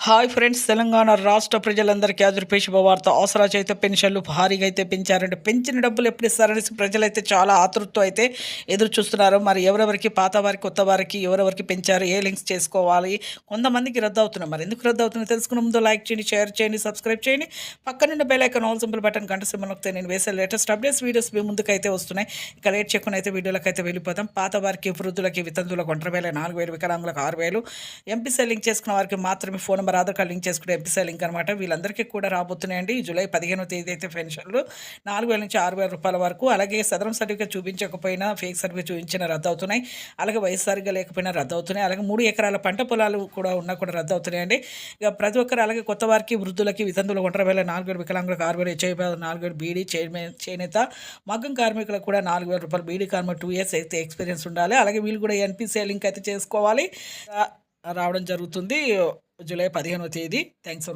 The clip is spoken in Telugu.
హాయ్ ఫ్రెండ్స్, తెలంగాణ రాష్ట్ర ప్రజలందరికీ అదిరిపే శుభవార్త. ఆసరా చేత పెన్షన్లు భారీగా అయితే పెంచారంటే పెంచిన డబ్బులు ఎప్పుడు ఇస్తారనేసి ప్రజలైతే చాలా ఆతృతతో అయితే ఎదురు చూస్తున్నారు. మరి ఎవరెవరికి, పాత వారికి, కొత్త వారికి ఎవరెవరికి పెంచారు, ఏ లింక్స్ చేసుకోవాలి, కొంతమందికి రద్దు అవుతున్నాయి. మరి ఎందుకు రద్దు అవుతుందో తెలుసుకునే ముందు లైక్ చేయండి, షేర్ చేయండి, సబ్స్క్రైబ్ చేయండి. పక్కనున్న bell icon all symbol button గంట సింబల్ నొక్కితే నేను వేసే లేటెస్ట్ అప్డేట్స్ వీడియోస్ మీ ముందుకైతే వస్తున్నాయి. ఇక లేట్ చేయకుండా అయితే వీడియోలకు అయితే వెళ్ళిపోతాం. పాత వారికి, వృద్ధులకి, వితంతులకు 1,000, 4,000, వికలాంగులకు 6,000, ఎంపీసీ లింక్ చేసుకున్న వారికి మాత్రమే phone number, Aadhaar card link చేసుకుంటే ఎంపీసీ లింక్ అనమాట. వీళ్ళందరికీ కూడా రాబోతున్నాయండి. జూలై 15వ తేదీ అయితే పెన్షన్లు 4,000 నుంచి 6,000 రూపాయల వరకు. అలాగే సదరం సర్టిఫికేట్ చూపించకపోయినా, ఫేక్ సర్టిఫికేట్ చూపించినా రద్దు అవుతున్నాయి. అలాగే వయసుసారిగా లేకపోయినా రద్దు అవుతున్నాయి. అలాగే 3 ఎకరాల పంట పొలాలు కూడా ఉన్నా కూడా రద్దు అవుతున్నాయండి. ఇక ప్రతి ఒక్కరు, అలాగే కొత్త వారికి, వృద్ధులకి, వితంతులకు 1,000, 4,000, వికలాంగులకు 6,000, హెచ్ఐవి 4,000, బీడీ చేనేత, మగ్గం కార్మికులకు కూడా 4,000 రూపాయలు. బీడీ కార్మికులు 2 ఇయర్స్ అయితే ఎక్స్పీరియన్స్ ఉండాలి. అలాగే వీళ్ళు కూడా ఎన్పీసీ లింక్ అయితే చేసుకోవాలి. రావడం జరుగుతుంది జూలై 15వ తేదీ. Thanks for